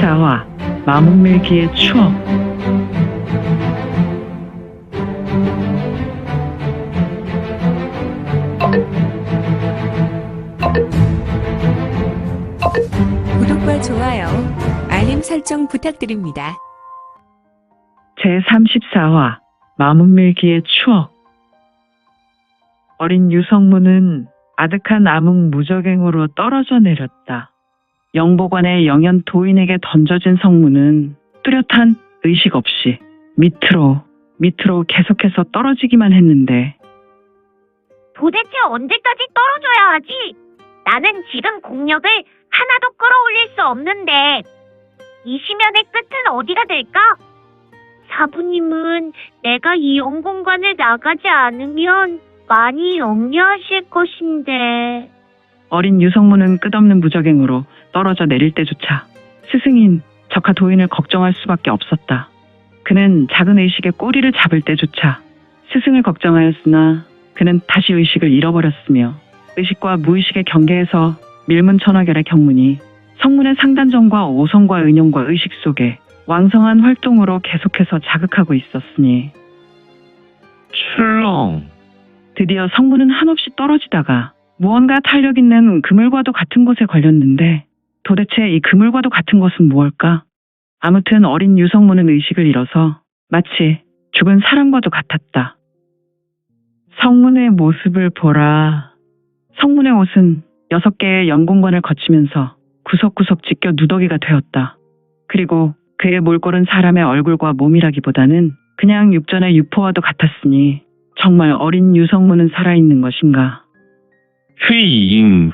제34화 마문밀기의 추억. 구독과 좋아요, 알림 설정 부탁드립니다. 제34화 마문밀기의 추억. 어린 유성문은 아득한 암흑 무적행으로 떨어져 내렸다. 영보관의 영연 도인에게 던져진 성문은 뚜렷한 의식 없이 밑으로 계속해서 떨어지기만 했는데, 도대체 언제까지 떨어져야 하지? 나는 지금 공력을 하나도 끌어올릴 수 없는데 이 심연의 끝은 어디가 될까? 사부님은 내가 이 영공관을 나가지 않으면 많이 염려하실 것인데. 어린 유성문은 끝없는 무적행으로 떨어져 내릴 때조차 스승인 적하 도인을 걱정할 수밖에 없었다. 그는 작은 의식의 꼬리를 잡을 때조차 스승을 걱정하였으나 그는 다시 의식을 잃어버렸으며, 의식과 무의식의 경계에서 밀문천하결의 경문이 성문의 상단전과 오성과 은용과 의식 속에 왕성한 활동으로 계속해서 자극하고 있었으니, 출렁. 드디어 성문은 한없이 떨어지다가 무언가 탄력 있는 그물과도 같은 곳에 걸렸는데, 도대체 이 그물과도 같은 것은 무엇일까? 아무튼 어린 유성문은 의식을 잃어서 마치 죽은 사람과도 같았다. 성문의 모습을 보라. 성문의 옷은 6개의 연공관을 거치면서 구석구석 찢겨 누더기가 되었다. 그리고 그의 몰골은 사람의 얼굴과 몸이라기보다는 그냥 육전의 유포와도 같았으니, 정말 어린 유성문은 살아있는 것인가? 휘잉.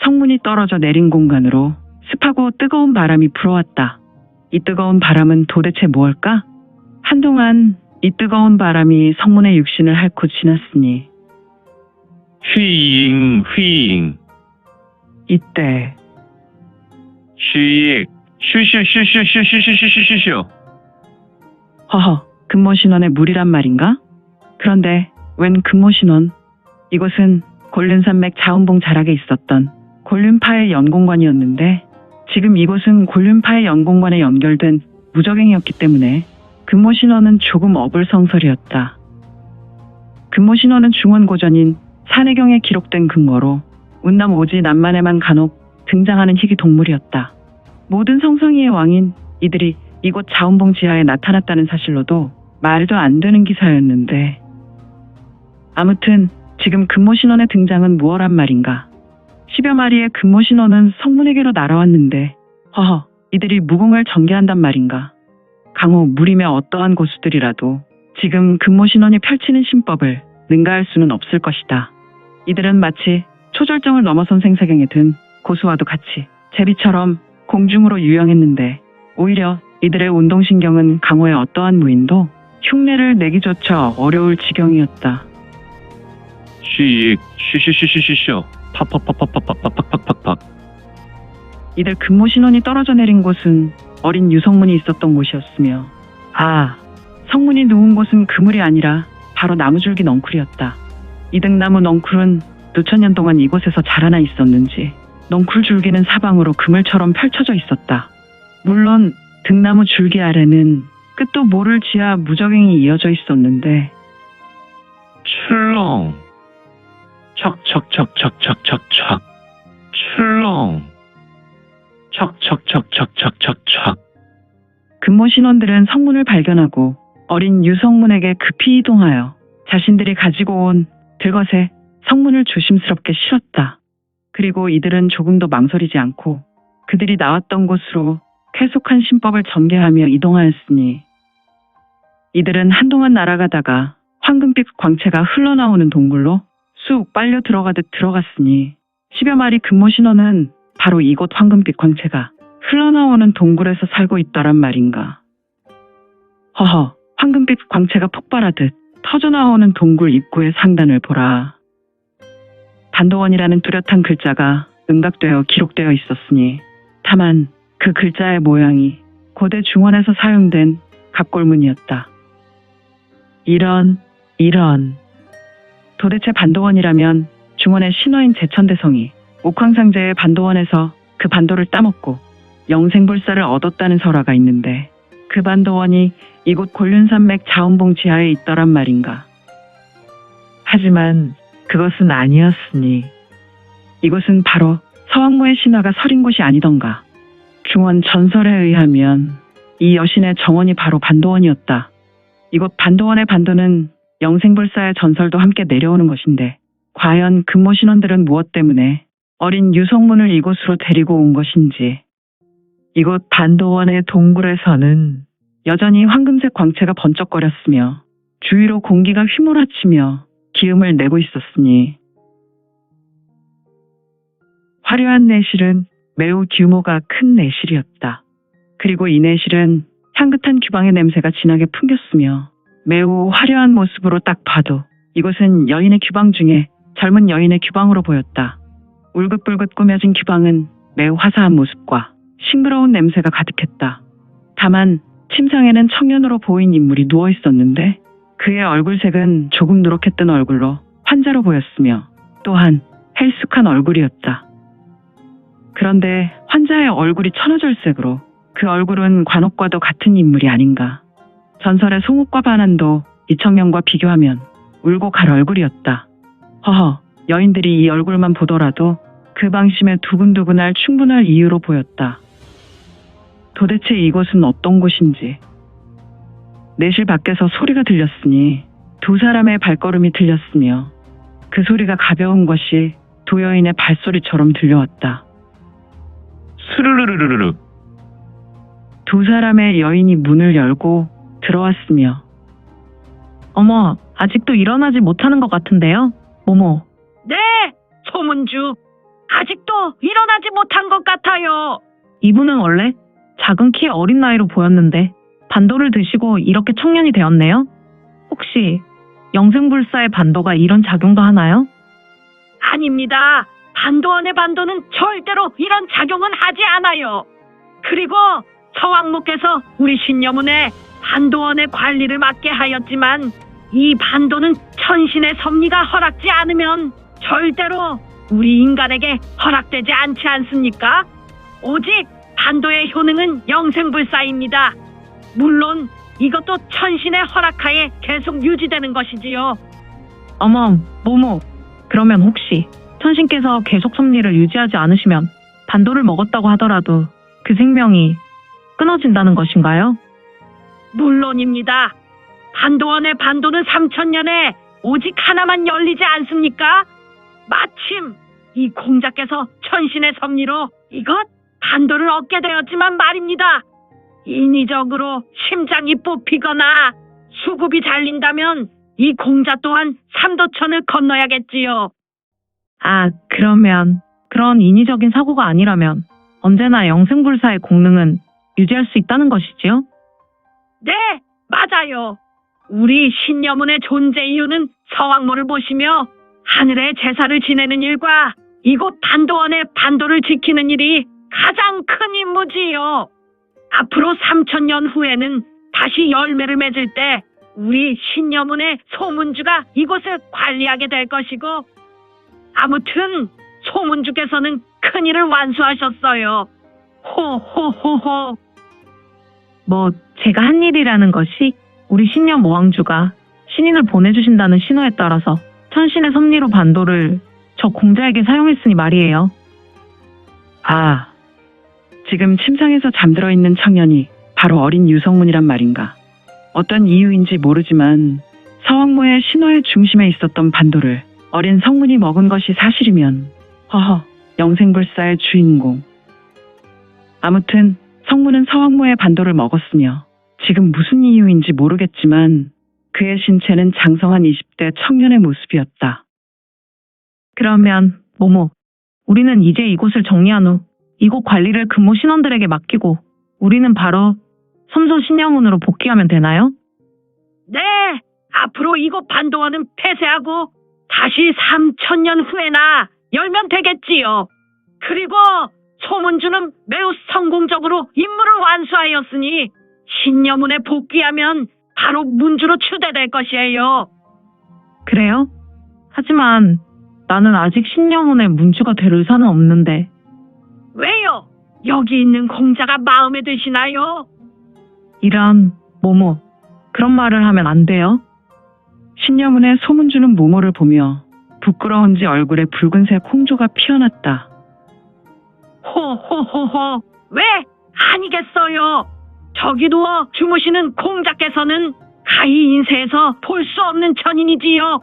성문이 떨어져 내린 공간으로 습하고 뜨거운 바람이 불어왔다. 이 뜨거운 바람은 도대체 무엇일까? 한동안 이 뜨거운 바람이 성문의 육신을 핥고 지났으니, 휘잉. 이때 슈슈. 허허, 금모신원의 물이란 말인가? 그런데 웬 금모신원? 이곳은 곤륜산맥 자운봉 자락에 있었던 곤륜파의 연공관이었는데, 지금 이곳은 곤륜파의 연공관에 연결된 무적행이었기 때문에 금모신원은 조금 어불성설이었다. 금모신원은 중원고전인 산해경에 기록된 근거로 운남 오지 남만에만 간혹 등장하는 희귀 동물이었다. 모든 성성이의 왕인 이들이 이곳 자운봉 지하에 나타났다는 사실로도 말도 안 되는 기사였는데, 아무튼 지금 금모신원의 등장은 무엇란 말인가? 10여 마리의 금모신원은 성문에게로 날아왔는데, 허허, 이들이 무공을 전개한단 말인가? 강호 무림의 어떠한 고수들이라도 지금 금모신원이 펼치는 신법을 능가할 수는 없을 것이다. 이들은 마치 초절정을 넘어선 생사경에 든 고수와도 같이 제비처럼 공중으로 유영했는데, 오히려 이들의 운동신경은 강호의 어떠한 무인도 흉내를 내기조차 어려울 지경이었다. 슈슈. 팍팍팍팍팍팍팍팍팍. 이들 금모신원이 떨어져 내린 곳은 어린 유성문이 있었던 곳이었으며, 성문이 누운 곳은 그물이 아니라 바로 나무줄기 넝쿨이었다. 이 등나무 넝쿨은 수천 년 동안 이곳에서 자라나 있었는지 넝쿨 줄기는 사방으로 그물처럼 펼쳐져 있었다. 물론 등나무 줄기 아래는 끝도 모를 지하 무적행이 이어져 있었는데, 출렁. 척척척척척척척. 출렁. 척척척척척척척. 금모신원들은 성문을 발견하고 어린 유성문에게 급히 이동하여 자신들이 가지고 온 들것에 성문을 조심스럽게 실었다. 그리고 이들은 조금도 망설이지 않고 그들이 나왔던 곳으로 쾌속한 신법을 전개하며 이동하였으니, 이들은 한동안 날아가다가 황금빛 광채가 흘러나오는 동굴로 쑥 빨려 들어가듯 들어갔으니, 10여 마리 금모신원은 바로 이곳 황금빛 광채가 흘러나오는 동굴에서 살고 있더란 말인가. 허허, 황금빛 광채가 폭발하듯 터져나오는 동굴 입구의 상단을 보라. 반도원이라는 뚜렷한 글자가 응각되어 기록되어 있었으니, 다만 그 글자의 모양이 고대 중원에서 사용된 갑골문이었다. 이런. 도대체 반도원이라면 중원의 신화인 제천대성이 옥황상제의 반도원에서 그 반도를 따먹고 영생불사를 얻었다는 설화가 있는데 그 반도원이 이곳 곤륜산맥 자운봉 지하에 있더란 말인가. 하지만 그것은 아니었으니 이곳은 바로 서왕모의 신화가 서린 곳이 아니던가. 중원 전설에 의하면 이 여신의 정원이 바로 반도원이었다. 이곳 반도원의 반도는 영생불사의 전설도 함께 내려오는 것인데 과연 금모신원들은 무엇 때문에 어린 유성문을 이곳으로 데리고 온 것인지. 이곳 반도원의 동굴에서는 여전히 황금색 광채가 번쩍거렸으며 주위로 공기가 휘몰아치며 기음을 내고 있었으니 화려한 내실은 매우 규모가 큰 내실이었다. 그리고 이 내실은 향긋한 규방의 냄새가 진하게 풍겼으며 매우 화려한 모습으로 딱 봐도 이곳은 여인의 규방 중에 젊은 여인의 규방으로 보였다. 울긋불긋 꾸며진 규방은 매우 화사한 모습과 싱그러운 냄새가 가득했다. 다만 침상에는 청년으로 보인 인물이 누워 있었는데 그의 얼굴색은 조금 누렇게 뜬 얼굴로 환자로 보였으며 또한 헬쑥한 얼굴이었다. 그런데 환자의 얼굴이 천하절색으로 그 얼굴은 관옥과도 같은 인물이 아닌가. 전설의 송옥과 반환도 이 청년과 비교하면 울고 갈 얼굴이었다. 허허, 여인들이 이 얼굴만 보더라도 그 방심에 두근두근할 충분할 이유로 보였다. 도대체 이곳은 어떤 곳인지. 내실 밖에서 소리가 들렸으니 두 사람의 발걸음이 들렸으며 그 소리가 가벼운 것이 두 여인의 발소리처럼 들려왔다. 스르르르르르. 두 사람의 여인이 문을 열고 들어왔으며 어머, 아직도 일어나지 못하는 것 같은데요? 모모. 네, 소문주. 아직도 일어나지 못한 것 같아요. 이분은 원래 작은 키에 어린 나이로 보였는데 반도를 드시고 이렇게 청년이 되었네요? 혹시 영생불사의 반도가 이런 작용도 하나요? 아닙니다. 반도원의 반도는 절대로 이런 작용은 하지 않아요. 그리고 서왕모께서 우리 신녀문에 반도원의 관리를 맡게 하였지만 이 반도는 천신의 섭리가 허락지 않으면 절대로 우리 인간에게 허락되지 않지 않습니까? 오직 반도의 효능은 영생불사입니다. 물론 이것도 천신의 허락하에 계속 유지되는 것이지요. 어머, 모모. 그러면 혹시 천신께서 계속 섭리를 유지하지 않으시면 반도를 먹었다고 하더라도 그 생명이 끊어진다는 것인가요? 물론입니다. 반도원의 반도는 3000년에 오직 하나만 열리지 않습니까? 마침 이 공자께서 천신의 섭리로 이것 반도를 얻게 되었지만 말입니다. 인위적으로 심장이 뽑히거나 수급이 잘린다면 이 공자 또한 삼도천을 건너야겠지요. 아, 그러면 그런 인위적인 사고가 아니라면 언제나 영생불사의 공능은 유지할 수 있다는 것이지요? 네, 맞아요. 우리 신녀문의 존재 이유는 서왕모를 보시며 하늘의 제사를 지내는 일과 이곳 반도원의 반도를 지키는 일이 가장 큰 임무지요. 앞으로 3000년 후에는 다시 열매를 맺을 때 우리 신녀문의 소문주가 이곳을 관리하게 될 것이고 아무튼 소문주께서는 큰일을 완수하셨어요. 호호호호. 뭐 제가 한 일이라는 것이 우리 신녀 모왕주가 신인을 보내주신다는 신호에 따라서 천신의 섭리로 반도를 저 공자에게 사용했으니 말이에요. 아, 지금 침상에서 잠들어 있는 청년이 바로 어린 유성문이란 말인가. 어떤 이유인지 모르지만 서왕모의 신호의 중심에 있었던 반도를 어린 성문이 먹은 것이 사실이면 허허, 영생불사의 주인공. 아무튼 성문은 서왕모의 반도를 먹었으며 지금 무슨 이유인지 모르겠지만 그의 신체는 장성한 20대 청년의 모습이었다. 그러면 모모, 우리는 이제 이곳을 정리한 후 이곳 관리를 금모 신원들에게 맡기고 우리는 바로 섬소 신녀문으로 복귀하면 되나요? 네, 앞으로 이곳 반도원은 폐쇄하고 다시 3000년 후에나 열면 되겠지요. 그리고 소문주는 매우 성공적으로 임무를 완수하였으니 신녀문에 복귀하면 바로 문주로 추대될 것이에요. 그래요? 하지만 나는 아직 신녀문의 문주가 될 의사는 없는데. 왜요? 여기 있는 공자가 마음에 드시나요? 이런, 모모. 그런 말을 하면 안 돼요. 신녀문의 소문주는 모모를 보며 부끄러운지 얼굴에 붉은색 홍조가 피어났다. 호호호호, 왜 아니겠어요? 저기 누워 주무시는 공자께서는 가히 인세에서 볼 수 없는 천인이지요.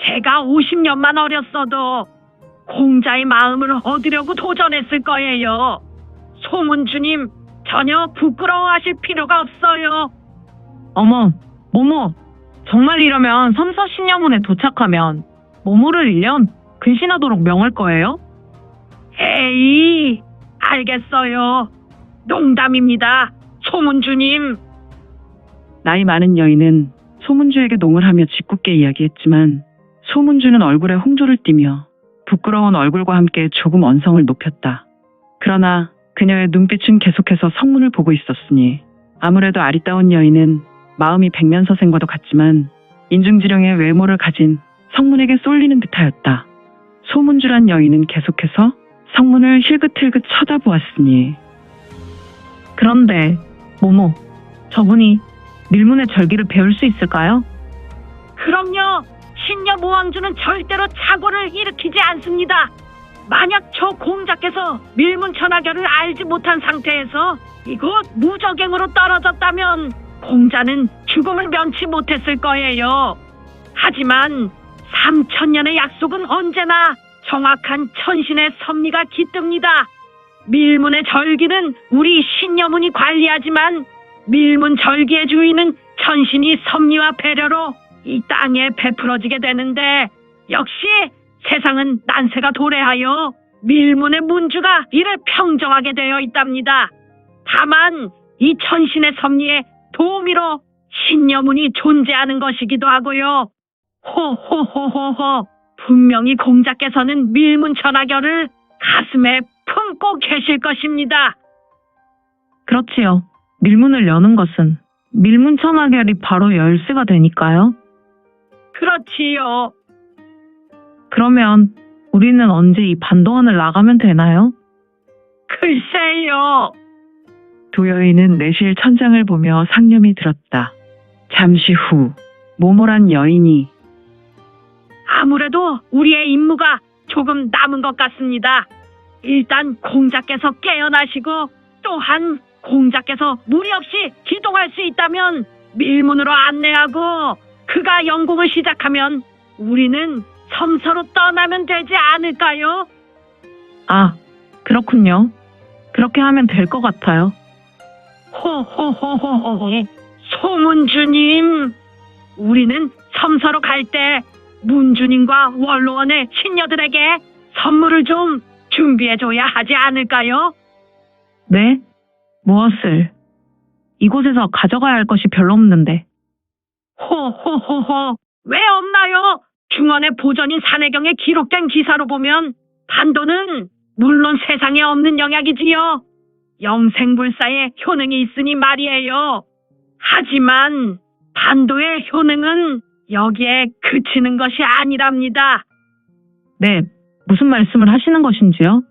제가 50년만 어렸어도 공자의 마음을 얻으려고 도전했을 거예요. 소문주님, 전혀 부끄러워하실 필요가 없어요. 어머, 모모. 정말 이러면 섬서 신녀문에 도착하면 모모를 1년 근신하도록 명할 거예요? 에이, 알겠어요. 농담입니다, 소문주님. 나이 많은 여인은 소문주에게 농을 하며 짓궂게 이야기했지만 소문주는 얼굴에 홍조를 띠며 부끄러운 얼굴과 함께 조금 언성을 높였다. 그러나 그녀의 눈빛은 계속해서 성문을 보고 있었으니 아무래도 아리따운 여인은 마음이 백면서생과도 같지만 인중지령의 외모를 가진 성문에게 쏠리는 듯하였다. 소문주란 여인은 계속해서 성문을 힐긋힐긋 쳐다보았으니 그런데, 모모. 저분이 밀문의 절기를 배울 수 있을까요? 그럼요. 신녀 모왕주는 절대로 착오를 일으키지 않습니다. 만약 저 공자께서 밀문천하결을 알지 못한 상태에서 이곳 무적행으로 떨어졌다면 공자는 죽음을 면치 못했을 거예요. 하지만 3000년의 약속은 언제나 정확한 천신의 섭리가 깃듭니다. 밀문의 절기는 우리 신녀문이 관리하지만 밀문 절기의 주인은 천신이 섭리와 배려로 이 땅에 베풀어지게 되는데 역시 세상은 난세가 도래하여 밀문의 문주가 이를 평정하게 되어 있답니다. 다만 이 천신의 섭리에 도우미로 신녀문이 존재하는 것이기도 하고요. 호호호호호, 분명히 공자께서는 밀문천하결을 가슴에 품고 계실 것입니다. 그렇지요. 밀문을 여는 것은 밀문천하결이 바로 열쇠가 되니까요. 그렇지요. 그러면 우리는 언제 이 반도원을 나가면 되나요? 글쎄요. 두 여인은 내실 천장을 보며 상념이 들었다. 잠시 후 모모란 여인이 아무래도 우리의 임무가 조금 남은 것 같습니다. 일단 공자께서 깨어나시고 또한 공자께서 무리 없이 기동할 수 있다면 밀문으로 안내하고 그가 연공을 시작하면 우리는 섬서로 떠나면 되지 않을까요? 아, 그렇군요. 그렇게 하면 될 것 같아요. 호호호호호, 소문주님, 우리는 섬서로 갈 때 문주님과 원로원의 신녀들에게 선물을 좀 준비해줘야 하지 않을까요? 네? 무엇을? 이곳에서 가져가야 할 것이 별로 없는데. 호호호호, 왜 없나요? 중원의 보전인 산해경에 기록된 기사로 보면 반도는 물론 세상에 없는 영약이지요. 영생불사의 효능이 있으니 말이에요. 하지만 반도의 효능은 여기에 그치는 것이 아니랍니다. 네, 무슨 말씀을 하시는 것인지요?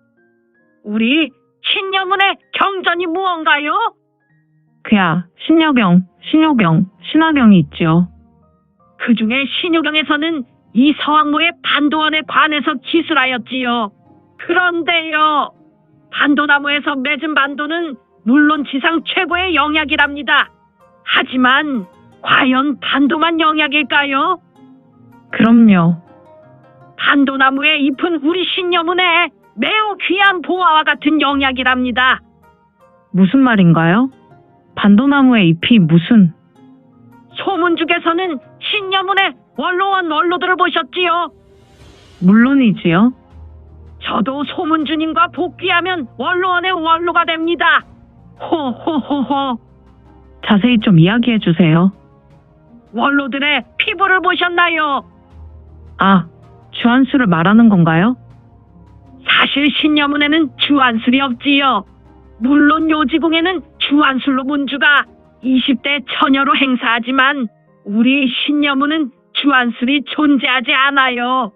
우리 신녀문의 경전이 무언가요? 그야, 신여경, 신효경, 신화경이 있지요. 그 중에 신유경에서는 이 서왕모의 반도원에 관해서 기술하였지요. 그런데요, 반도나무에서 맺은 반도는 물론 지상 최고의 영약이랍니다. 하지만 과연 반도만 영약일까요? 그럼요. 반도나무의 잎은 우리 신녀문에 매우 귀한 보화와 같은 영약이랍니다. 무슨 말인가요? 반도나무의 잎이 무슨... 소문중에서는 신녀문의 원로원 원로들을 보셨지요? 물론이지요. 저도 소문주님과 복귀하면 원로원의 원로가 됩니다. 호호호호. 자세히 좀 이야기해 주세요. 원로들의 피부를 보셨나요? 아, 주안수를 말하는 건가요? 사실 신녀문에는 주안술이 없지요. 물론 요지궁에는 주안술로 문주가 20대 처녀로 행사하지만 우리 신녀문은 주안술이 존재하지 않아요.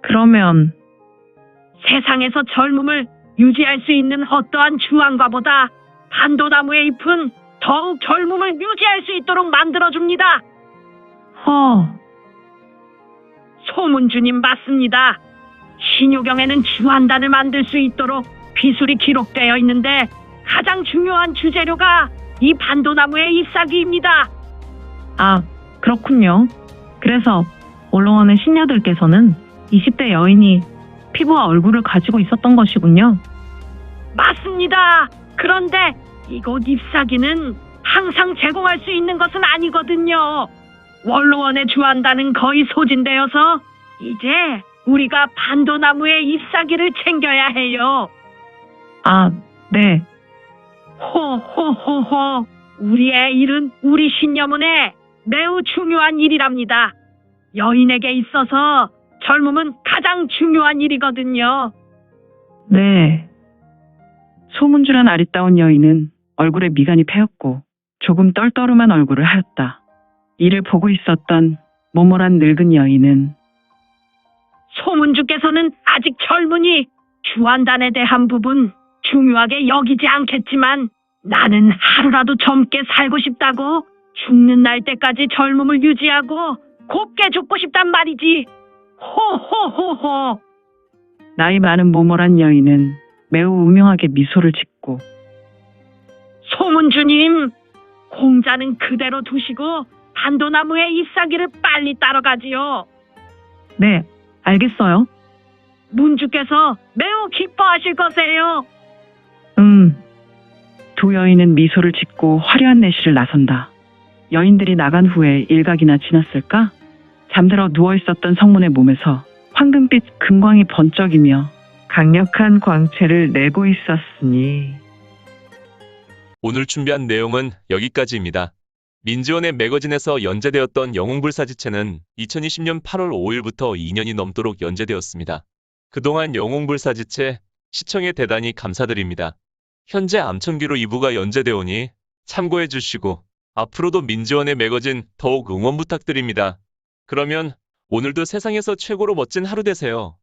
그러면 세상에서 젊음을 유지할 수 있는 어떠한 주황과보다 반도나무의 잎은 더욱 젊음을 유지할 수 있도록 만들어줍니다. 소문주님 맞습니다. 신유경에는 주한단을 만들 수 있도록 비술이 기록되어 있는데 가장 중요한 주재료가 이 반도나무의 잎사귀입니다. 아, 그렇군요. 그래서 원로원의 신녀들께서는 20대 여인이 피부와 얼굴을 가지고 있었던 것이군요. 맞습니다. 그런데 이곳 잎사귀는 항상 제공할 수 있는 것은 아니거든요. 원로원의 주한단은 거의 소진되어서 이제 우리가 반도나무의 잎사귀를 챙겨야 해요. 아, 네. 호호호호. 우리의 일은 우리 신녀문에 매우 중요한 일이랍니다. 여인에게 있어서 젊음은 가장 중요한 일이거든요. 네. 소문주란 아리따운 여인은 얼굴에 미간이 패였고 조금 떨떠름한 얼굴을 하였다. 이를 보고 있었던 모모란 늙은 여인은 소문주께서는 아직 젊으니 주한단에 대한 부분 중요하게 여기지 않겠지만 나는 하루라도 젊게 살고 싶다고 죽는 날 때까지 젊음을 유지하고 곱게 죽고 싶단 말이지. 호호호호. 나이 많은 모모란 여인은 매우 우명하게 미소를 짓고 소문주님, 공자는 그대로 두시고 반도나무의 잎사귀를 빨리 따라가지요. 네, 알겠어요. 문주께서 매우 기뻐하실 거세요. 두 여인은 미소를 짓고 화려한 내실을 나선다. 여인들이 나간 후에 일각이나 지났을까? 잠들어 누워있었던 성문의 몸에서 황금빛 금광이 번쩍이며 강력한 광채를 내고 있었으니 오늘 준비한 내용은 여기까지입니다. 민지원의 매거진에서 연재되었던 영웅불사지체는 2020년 8월 5일부터 2년이 넘도록 연재되었습니다. 그동안 영웅불사지체 시청에 대단히 감사드립니다. 현재 암천기로 2부가 연재되오니 참고해 주시고 앞으로도 민지원의 매거진 더욱 응원 부탁드립니다. 그러면 오늘도 세상에서 최고로 멋진 하루 되세요.